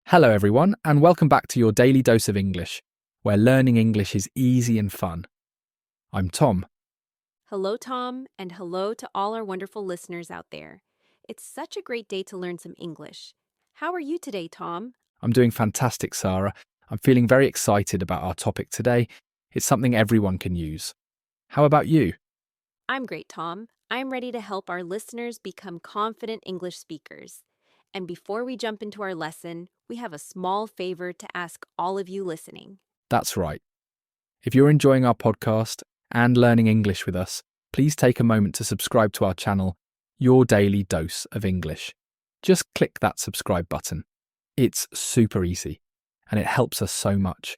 Hello, everyone, and welcome back to your daily dose of English, where learning English is easy and fun. I'm Tom. Hello, Tom, and hello to all our wonderful listeners out there. It's such a great day to learn some English. How are you today, Tom? I'm doing fantastic, Sara. I'm feeling very excited about our topic today. It's something everyone can use. How about you? I'm great, Tom. I'm ready to help our listeners become confident English speakers. And before we jump into our lesson, we have a small favor to ask all of you listening. That's right. If you're enjoying our podcast and learning English with us, please take a moment to subscribe to our channel, Your Daily Dose of English. Just click that subscribe button. It's super easy, and it helps us so much.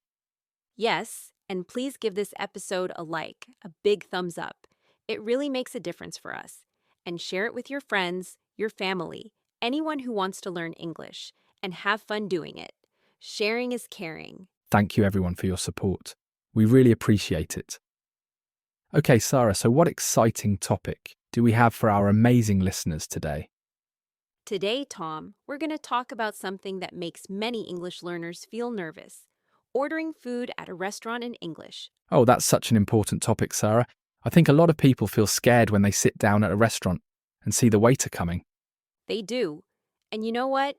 Yes, and please give this episode a like, a big thumbs up. It really makes a difference for us. And share it with your friends, your family, anyone who wants to learn English, and have fun doing it. Sharing is caring. Thank you, everyone, for your support. We really appreciate it. Okay, Sara, so what exciting topic do we have for our amazing listeners today? Today, Tom, we're going to talk about something that makes many English learners feel nervous: ordering food at a restaurant in English. Oh, that's such an important topic, Sara. I think a lot of people feel scared when they sit down at a restaurant and see the waiter coming. They do. And you know what?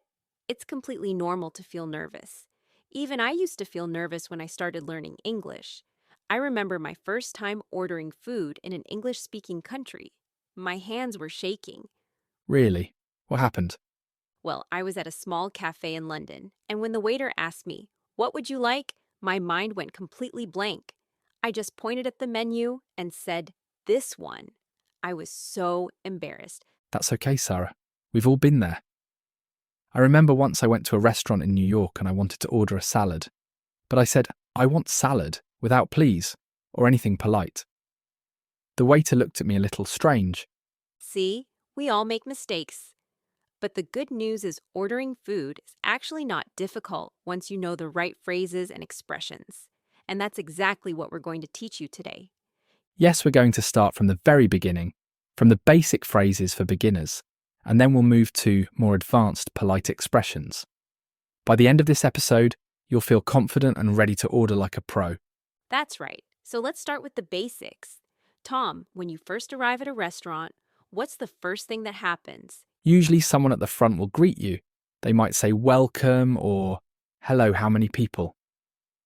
It's completely normal to feel nervous. Even I used to feel nervous when I started learning English. I remember my first time ordering food in an English-speaking country. My hands were shaking. Really? What happened? Well, I was at a small cafe in London, and when the waiter asked me, "What would you like?" my mind went completely blank. I just pointed at the menu and said, "This one." I was so embarrassed. That's okay, Sara. We've all been there. I remember once I went to a restaurant in New York and I wanted to order a salad. But I said, "I want salad, without please," or anything polite. The waiter looked at me a little strange. See, we all make mistakes. But the good news is ordering food is actually not difficult once you know the right phrases and expressions. And that's exactly what we're going to teach you today. Yes, we're going to start from the very beginning, from the basic phrases for beginners, and then we'll move to more advanced polite expressions. By the end of this episode, you'll feel confident and ready to order like a pro. That's right. So let's start with the basics. Tom, when you first arrive at a restaurant, what's the first thing that happens? Usually someone at the front will greet you. They might say welcome or hello, how many people?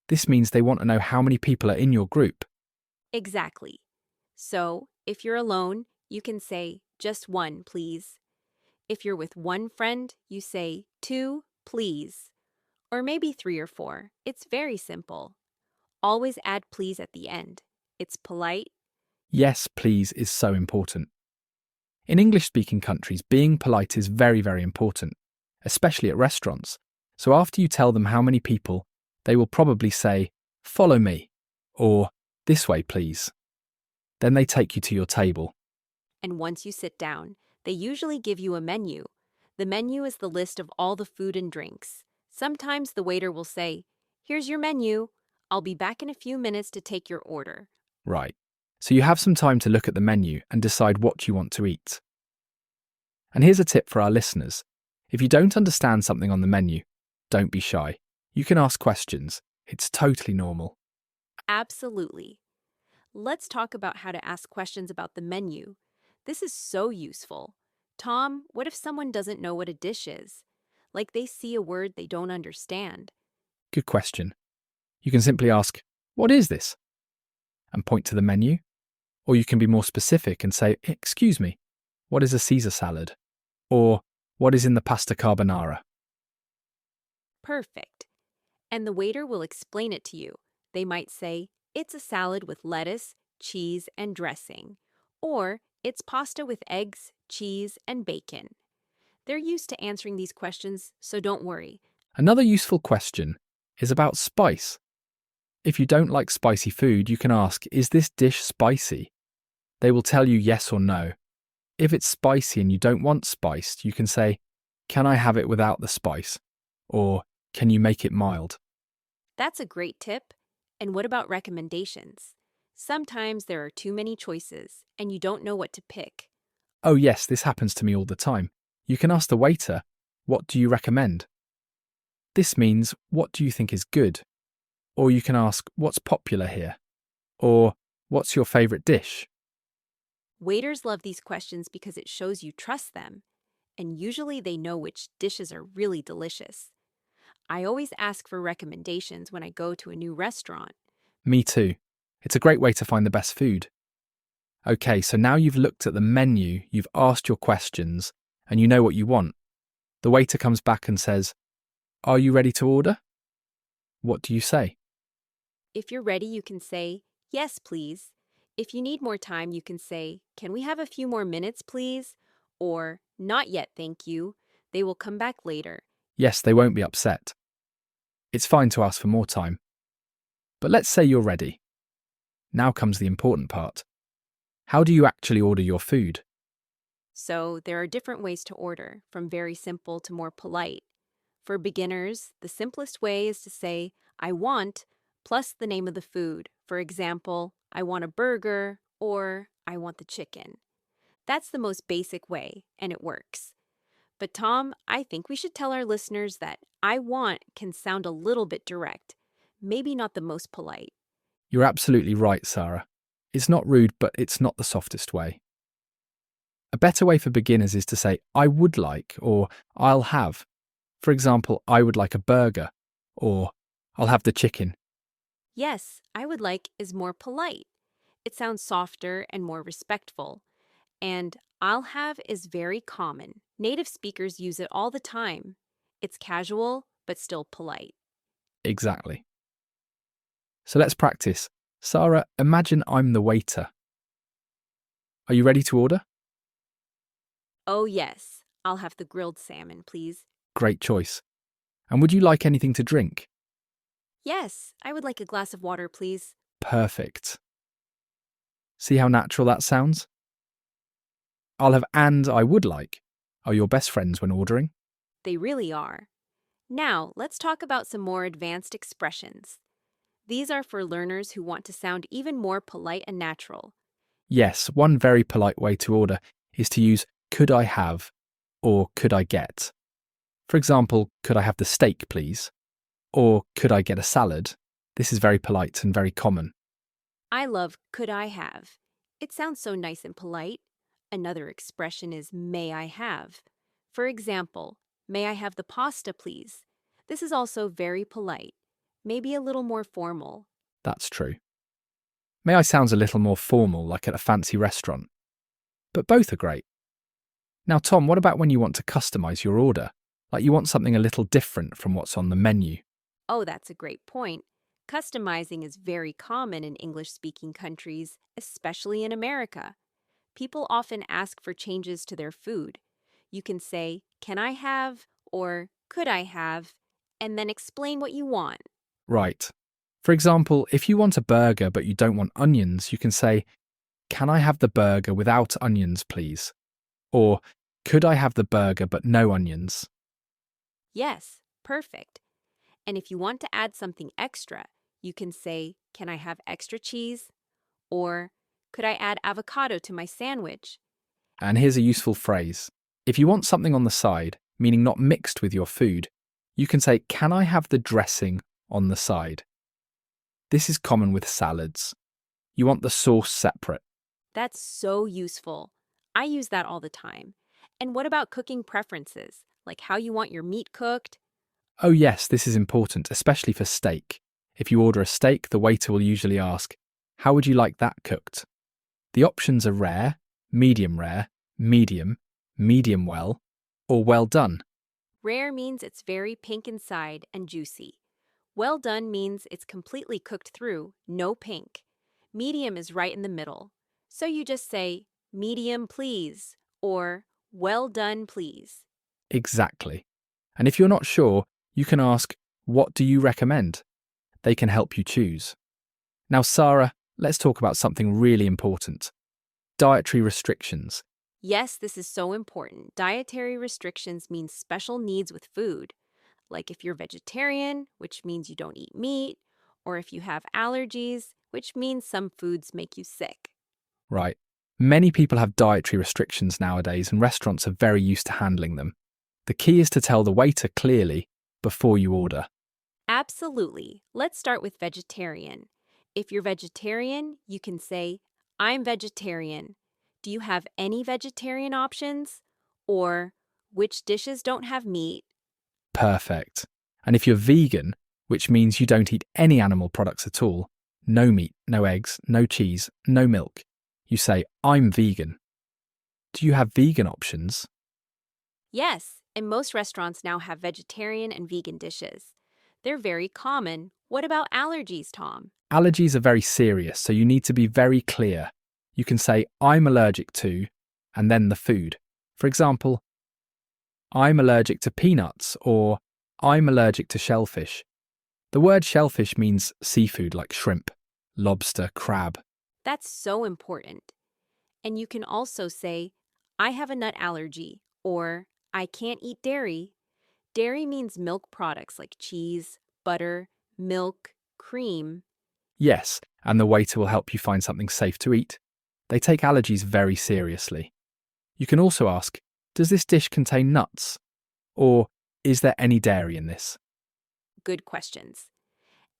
This means they want to know how many people are in your group. Exactly. So, if you're alone, you can say just one, please. If you're with one friend, you say two, please. Or maybe three or four. It's very simple. Always add please at the end. It's polite. Yes, please is so important. In English-speaking countries, being polite is very, very important, especially at restaurants. So after you tell them how many people, they will probably say, "Follow me," or "This way, please." Then they take you to your table. And once you sit down, they usually give you a menu. The menu is the list of all the food and drinks. Sometimes the waiter will say, "Here's your menu. I'll be back in a few minutes to take your order." Right. So you have some time to look at the menu and decide what you want to eat. And here's a tip for our listeners. If you don't understand something on the menu, don't be shy. You can ask questions. It's totally normal. Absolutely. Let's talk about how to ask questions about the menu. This is so useful. Tom, what if someone doesn't know what a dish is? Like they see a word they don't understand. Good question. You can simply ask, "What is this?" and point to the menu. Or you can be more specific and say, "Excuse me, what is a Caesar salad?" Or, "What is in the pasta carbonara?" Perfect. And the waiter will explain it to you. They might say, "It's a salad with lettuce, cheese, and dressing." Or, "It's pasta with eggs, cheese, and bacon." They're used to answering these questions, so don't worry. Another useful question is about spice. If you don't like spicy food, you can ask, "Is this dish spicy?" They will tell you yes or no. If it's spicy and you don't want spiced, you can say, "Can I have it without the spice?" Or, "Can you make it mild?" That's a great tip. And what about recommendations? Sometimes there are too many choices, and you don't know what to pick. Oh yes, this happens to me all the time. You can ask the waiter, "What do you recommend?" This means, what do you think is good? Or you can ask, what's popular here? Or, what's your favourite dish? Waiters love these questions because it shows you trust them, and usually they know which dishes are really delicious. I always ask for recommendations when I go to a new restaurant. Me too. It's a great way to find the best food. Okay, so now you've looked at the menu, you've asked your questions, and you know what you want. The waiter comes back and says, "Are you ready to order?" What do you say? If you're ready, you can say, "Yes, please." If you need more time, you can say, "Can we have a few more minutes, please?" Or, "Not yet, thank you. They will come back later." Yes, they won't be upset. It's fine to ask for more time. But let's say you're ready. Now comes the important part. How do you actually order your food? So, there are different ways to order, from very simple to more polite. For beginners, the simplest way is to say, "I want," plus the name of the food. For example, "I want a burger," or "I want the chicken." That's the most basic way, and it works. But Tom, I think we should tell our listeners that "I want" can sound a little bit direct, maybe not the most polite. You're absolutely right, Sara. It's not rude, but it's not the softest way. A better way for beginners is to say, "I would like," or "I'll have." For example, "I would like a burger," or "I'll have the chicken." Yes, "I would like" is more polite. It sounds softer and more respectful. And "I'll have" is very common. Native speakers use it all the time. It's casual, but still polite. Exactly. So let's practice. Sara, imagine I'm the waiter. Are you ready to order? "Oh, yes. I'll have the grilled salmon, please." Great choice. And would you like anything to drink? "Yes, I would like a glass of water, please." Perfect. See how natural that sounds? "I'll have" and "I would like" are your best friends when ordering. They really are. Now, let's talk about some more advanced expressions. These are for learners who want to sound even more polite and natural. Yes, one very polite way to order is to use "could I have" or "could I get." For example, "Could I have the steak, please?" Or "Could I get a salad?" This is very polite and very common. I love "could I have." It sounds so nice and polite. Another expression is "may I have." For example, "May I have the pasta, please?" This is also very polite, maybe a little more formal. That's true. "May I" sounds a little more formal, like at a fancy restaurant. But both are great. Now, Tom, what about when you want to customize your order? Like you want something a little different from what's on the menu. Oh, that's a great point. Customizing is very common in English-speaking countries, especially in America. People often ask for changes to their food. You can say, "Can I have?" or "Could I have?" and then explain what you want. Right. For example, if you want a burger but you don't want onions, you can say, "Can I have the burger without onions, please?" Or, "Could I have the burger but no onions?" Yes, perfect. And if you want to add something extra, you can say, "Can I have extra cheese?" or "Could I add avocado to my sandwich?" And here's a useful phrase. If you want something on the side, meaning not mixed with your food, you can say, "Can I have the dressing on the side?" This is common with salads. You want the sauce separate. That's so useful. I use that all the time. And what about cooking preferences, like how you want your meat cooked? Oh yes, this is important, especially for steak. If you order a steak, the waiter will usually ask, "How would you like that cooked?" The options are rare, medium, medium well, or well done. Rare means it's very pink inside and juicy. Well done means it's completely cooked through, no pink. Medium is right in the middle. So you just say, "Medium, please," or "Well done, please." Exactly. And if you're not sure, you can ask, "What do you recommend?" They can help you choose. Now, Sara, let's talk about something really important. Dietary restrictions. Yes, this is so important. Dietary restrictions mean special needs with food, like if you're vegetarian, which means you don't eat meat, or if you have allergies, which means some foods make you sick. Right. Many people have dietary restrictions nowadays, and restaurants are very used to handling them. The key is to tell the waiter clearly, before you order. Absolutely. Let's start with vegetarian. If you're vegetarian, you can say, I'm vegetarian. Do you have any vegetarian options? Or, which dishes don't have meat? Perfect. And if you're vegan, which means you don't eat any animal products at all, no meat, no eggs, no cheese, no milk, you say, I'm vegan. Do you have vegan options? Yes, and most restaurants now have vegetarian and vegan dishes. They're very common. What about allergies, Tom? Allergies are very serious, so you need to be very clear. You can say, I'm allergic to, and then the food. For example, I'm allergic to peanuts, or I'm allergic to shellfish. The word shellfish means seafood like shrimp, lobster, crab. That's so important. And you can also say, I have a nut allergy, or I can't eat dairy. Dairy means milk products like cheese, butter, milk, cream. Yes, and the waiter will help you find something safe to eat. They take allergies very seriously. You can also ask, does this dish contain nuts? Or is there any dairy in this? Good questions.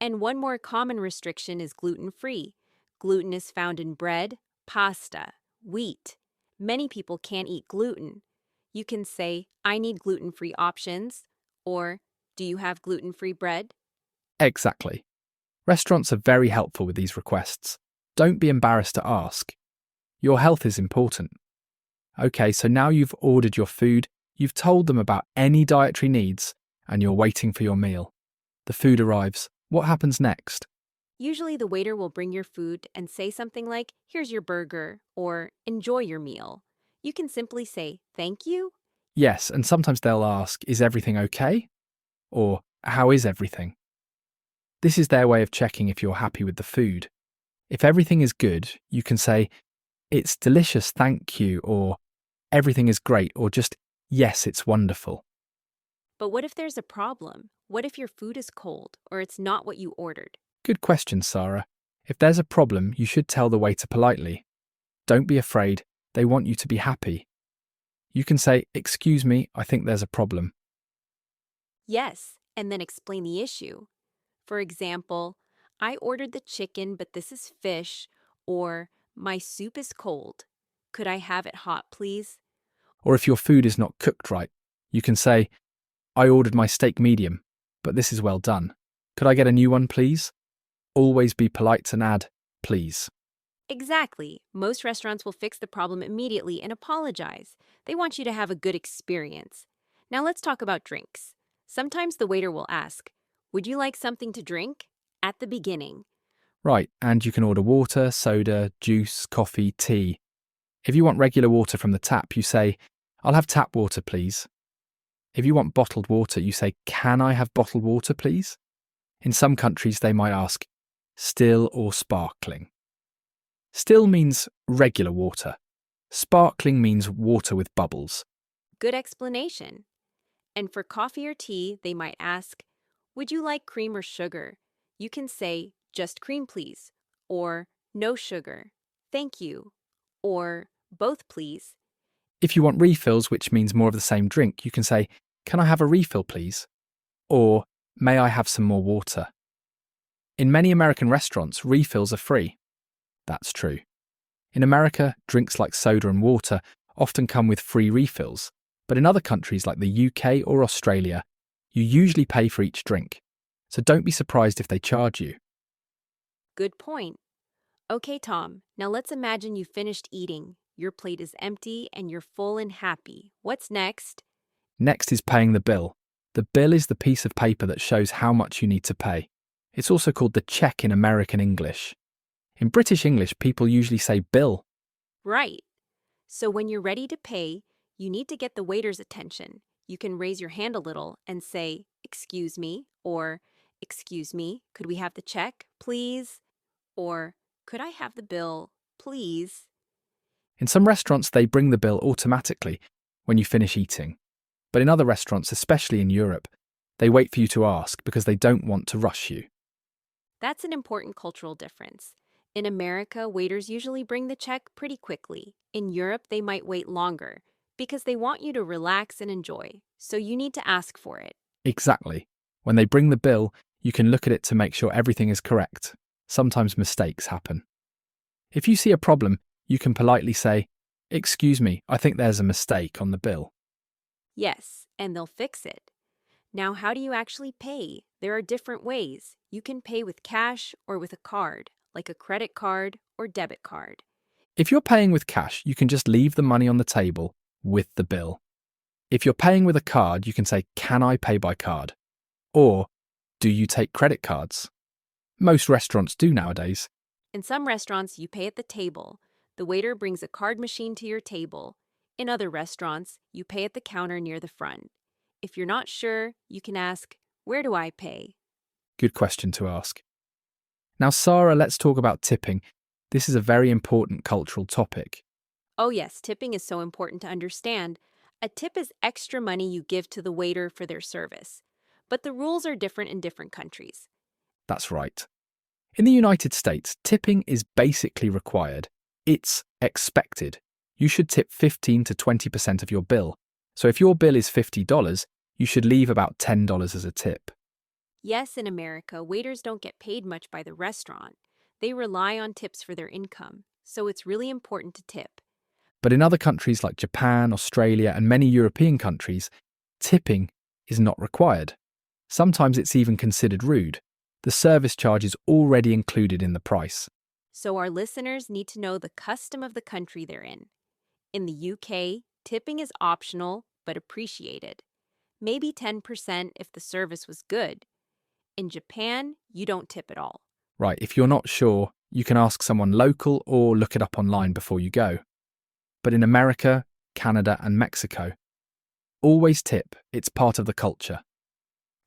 And one more common restriction is gluten-free. Gluten is found in bread, pasta, wheat. Many people can't eat gluten. You can say, I need gluten-free options, or do you have gluten-free bread? Exactly. Restaurants are very helpful with these requests. Don't be embarrassed to ask. Your health is important. Okay, so now you've ordered your food, you've told them about any dietary needs, and you're waiting for your meal. The food arrives. What happens next? Usually the waiter will bring your food and say something like, here's your burger, or enjoy your meal. You can simply say, thank you. Yes, and sometimes they'll ask, is everything okay? Or, how is everything? This is their way of checking if you're happy with the food. If everything is good, you can say, it's delicious, thank you, or everything is great, or just, yes, it's wonderful. But what if there's a problem? What if your food is cold, or it's not what you ordered? Good question, Sara. If there's a problem, you should tell the waiter politely. Don't be afraid, they want you to be happy. You can say, excuse me, I think there's a problem. Yes, and then explain the issue. For example, I ordered the chicken, but this is fish, or my soup is cold. Could I have it hot, please? Or if your food is not cooked right, you can say, I ordered my steak medium, but this is well done. Could I get a new one, please? Always be polite and add, please. Exactly. Most restaurants will fix the problem immediately and apologize. They want you to have a good experience. Now let's talk about drinks. Sometimes the waiter will ask, would you like something to drink? At the beginning. Right, and you can order water, soda, juice, coffee, tea. If you want regular water from the tap, you say, I'll have tap water, please. If you want bottled water, you say, can I have bottled water, please? In some countries, they might ask, still or sparkling. Still means regular water. Sparkling means water with bubbles. Good explanation. And for coffee or tea, they might ask, would you like cream or sugar? You can say, just cream, please, or no sugar, thank you, or both, please. If you want refills, which means more of the same drink, you can say, can I have a refill, please? Or, may I have some more water? In many American restaurants, refills are free. That's true. In America, drinks like soda and water often come with free refills, but in other countries like the UK or Australia, you usually pay for each drink. So don't be surprised if they charge you. Good point. Okay, Tom, now let's imagine you finished eating. Your plate is empty and you're full and happy. What's next? Next is paying the bill. The bill is the piece of paper that shows how much you need to pay. It's also called the check in American English. In British English, people usually say bill. Right. So when you're ready to pay, you need to get the waiter's attention. You can raise your hand a little and say, excuse me, or excuse me, could we have the check, please? Or could I have the bill, please? In some restaurants, they bring the bill automatically when you finish eating. But in other restaurants, especially in Europe, they wait for you to ask because they don't want to rush you. That's an important cultural difference. In America, waiters usually bring the check pretty quickly. In Europe, they might wait longer because they want you to relax and enjoy, so you need to ask for it. Exactly. When they bring the bill, you can look at it to make sure everything is correct. Sometimes mistakes happen. If you see a problem, you can politely say, "Excuse me, I think there's a mistake on the bill." Yes, and they'll fix it. Now, how do you actually pay? There are different ways. You can pay with cash or with a card, like a credit card or debit card. If you're paying with cash, you can just leave the money on the table with the bill. If you're paying with a card, you can say, "Can I pay by card?" Or, "Do you take credit cards?" Most restaurants do nowadays. In some restaurants, you pay at the table. The waiter brings a card machine to your table. In other restaurants, you pay at the counter near the front. If you're not sure, you can ask, "Where do I pay?" Good question to ask. Now, Sara, let's talk about tipping. This is a very important cultural topic. Oh, yes, tipping is so important to understand. A tip is extra money you give to the waiter for their service. But the rules are different in different countries. That's right. In the United States, tipping is basically required. It's expected. You should tip 15 to 20% of your bill. So if your bill is $50, you should leave about $10 as a tip. Yes, in America, waiters don't get paid much by the restaurant. They rely on tips for their income, so it's really important to tip. But in other countries like Japan, Australia, and many European countries, tipping is not required. Sometimes it's even considered rude. The service charge is already included in the price. So our listeners need to know the custom of the country they're in. In the UK, tipping is optional but appreciated. Maybe 10% if the service was good. In Japan, you don't tip at all. Right, if you're not sure, you can ask someone local or look it up online before you go. But in America, Canada, and Mexico, always tip. It's part of the culture.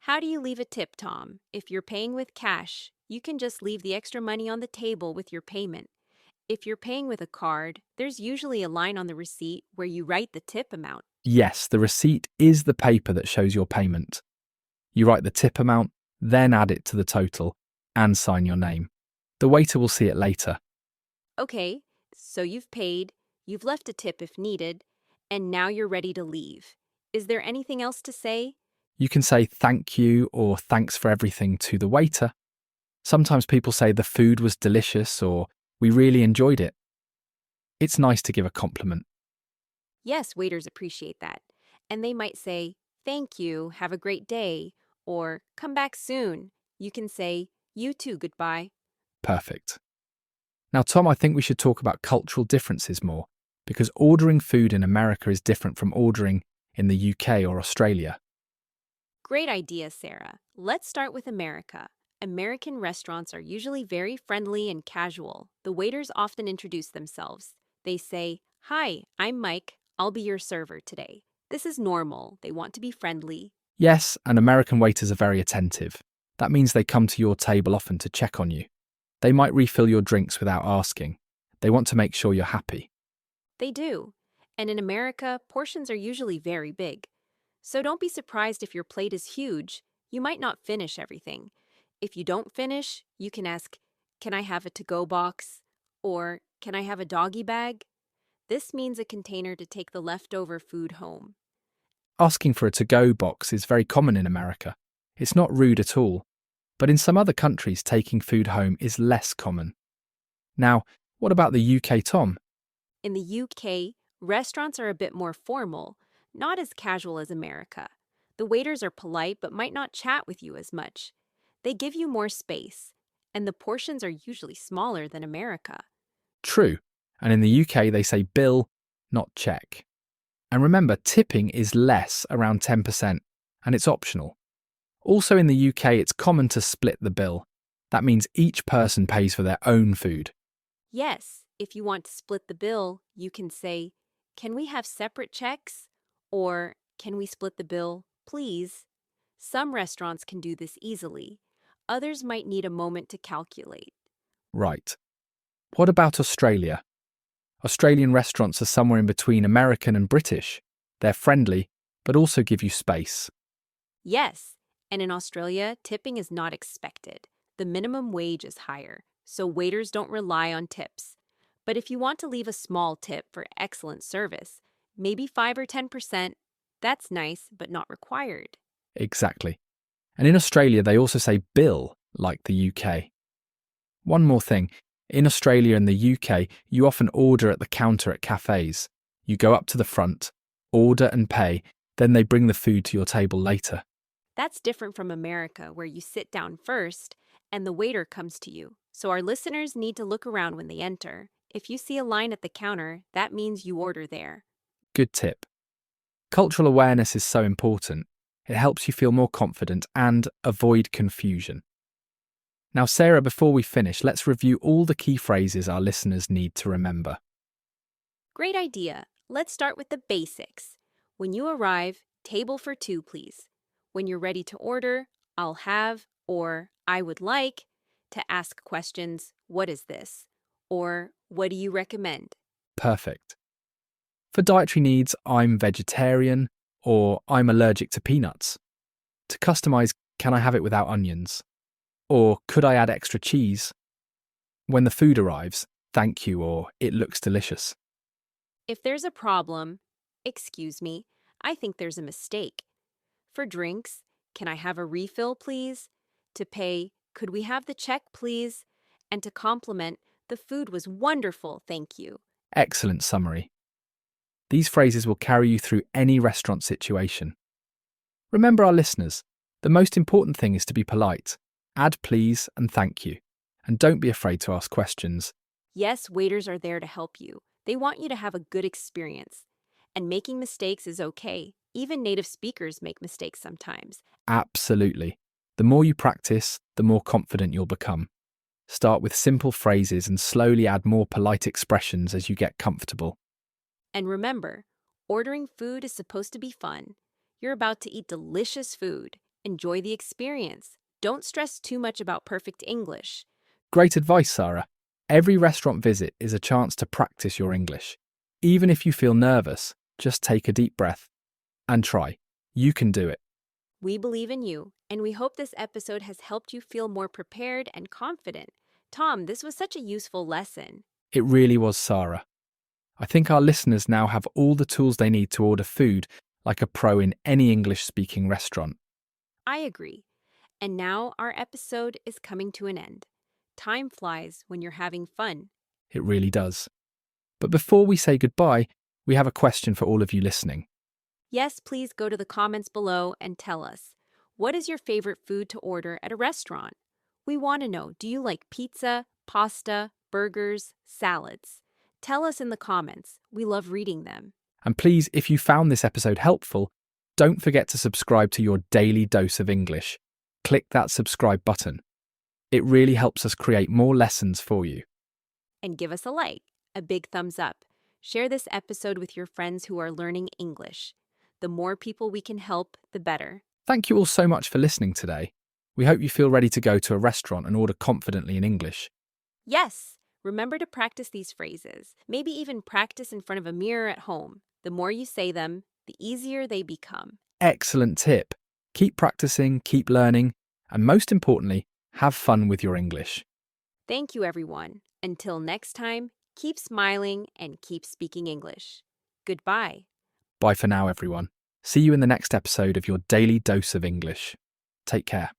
How do you leave a tip, Tom? If you're paying with cash, you can just leave the extra money on the table with your payment. If you're paying with a card, there's usually a line on the receipt where you write the tip amount. Yes, the receipt is the paper that shows your payment. You write the tip amount, then add it to the total, and sign your name. The waiter will see it later. Okay, so you've paid, you've left a tip if needed, and now you're ready to leave. Is there anything else to say? You can say thank you or thanks for everything to the waiter. Sometimes people say the food was delicious or we really enjoyed it. It's nice to give a compliment. Yes, waiters appreciate that. And they might say, "Thank you, have a great day," or "Come back soon." You can say, "You too, goodbye." Perfect. Now, Tom, I think we should talk about cultural differences more, because ordering food in America is different from ordering in the UK or Australia. Great idea, Sarah. Let's start with America. American restaurants are usually very friendly and casual. The waiters often introduce themselves. They say, "Hi, I'm Mike. I'll be your server today." This is normal. They want to be friendly. Yes, and American waiters are very attentive. That means they come to your table often to check on you. They might refill your drinks without asking. They want to make sure you're happy. They do. And in America, portions are usually very big. So don't be surprised if your plate is huge. You might not finish everything. If you don't finish, you can ask, "Can I have a to-go box?" Or, "Can I have a doggy bag?" This means a container to take the leftover food home. Asking for a to-go box is very common in America. It's not rude at all. But in some other countries, taking food home is less common. Now, what about the UK, Tom? In the UK, restaurants are a bit more formal, not as casual as America. The waiters are polite but might not chat with you as much. They give you more space, and the portions are usually smaller than America. True. And in the UK, they say bill, not check. And remember, tipping is less, around 10%, and it's optional. Also in the UK, it's common to split the bill. That means each person pays for their own food. Yes, if you want to split the bill, you can say, "Can we have separate checks?" Or, "Can we split the bill, please?" Some restaurants can do this easily. Others might need a moment to calculate. Right. What about Australia? Australian restaurants are somewhere in between American and British. They're friendly, but also give you space. Yes, and in Australia, tipping is not expected. The minimum wage is higher, so waiters don't rely on tips. But if you want to leave a small tip for excellent service, maybe 5 or 10%, that's nice but not required. Exactly. And in Australia, they also say bill, like the UK. One more thing. In Australia and the UK, you often order at the counter at cafes. You go up to the front, order and pay, then they bring the food to your table later. That's different from America, where you sit down first and the waiter comes to you. So our listeners need to look around when they enter. If you see a line at the counter, that means you order there. Good tip. Cultural awareness is so important. It helps you feel more confident and avoid confusion. Now, Sarah, before we finish, let's review all the key phrases our listeners need to remember. Great idea. Let's start with the basics. When you arrive, table for two, please. When you're ready to order, I'll have or I would like. To ask questions, what is this? Or what do you recommend? Perfect. For dietary needs, I'm vegetarian or I'm allergic to peanuts. To customize, can I have it without onions? Or could I add extra cheese? When the food arrives, thank you or it looks delicious. If there's a problem, excuse me, I think there's a mistake. For drinks, can I have a refill, please? To pay, could we have the check, please? And to compliment, the food was wonderful, thank you. Excellent summary. These phrases will carry you through any restaurant situation. Remember, our listeners, the most important thing is to be polite. Add please and thank you. And don't be afraid to ask questions. Yes, waiters are there to help you. They want you to have a good experience. And making mistakes is okay. Even native speakers make mistakes sometimes. Absolutely. The more you practice, the more confident you'll become. Start with simple phrases and slowly add more polite expressions as you get comfortable. And remember, ordering food is supposed to be fun. You're about to eat delicious food. Enjoy the experience. Don't stress too much about perfect English. Great advice, Sara. Every restaurant visit is a chance to practice your English. Even if you feel nervous, just take a deep breath and try. You can do it. We believe in you, and we hope this episode has helped you feel more prepared and confident. Tom, this was such a useful lesson. It really was, Sara. I think our listeners now have all the tools they need to order food like a pro in any English-speaking restaurant. I agree. And now our episode is coming to an end. Time flies when you're having fun. It really does. But before we say goodbye, we have a question for all of you listening. Yes, please go to the comments below and tell us, what is your favorite food to order at a restaurant? We want to know, do you like pizza, pasta, burgers, salads? Tell us in the comments. We love reading them. And please, if you found this episode helpful, don't forget to subscribe to your daily dose of English. Click that subscribe button. It really helps us create more lessons for you. And give us a like, a big thumbs up. Share this episode with your friends who are learning English. The more people we can help, the better. Thank you all so much for listening today. We hope you feel ready to go to a restaurant and order confidently in English. Yes, remember to practice these phrases. Maybe even practice in front of a mirror at home. The more you say them, the easier they become. Excellent tip. Keep practicing, keep learning, and most importantly, have fun with your English. Thank you, everyone. Until next time, keep smiling and keep speaking English. Goodbye. Bye for now, everyone. See you in the next episode of your daily dose of English. Take care.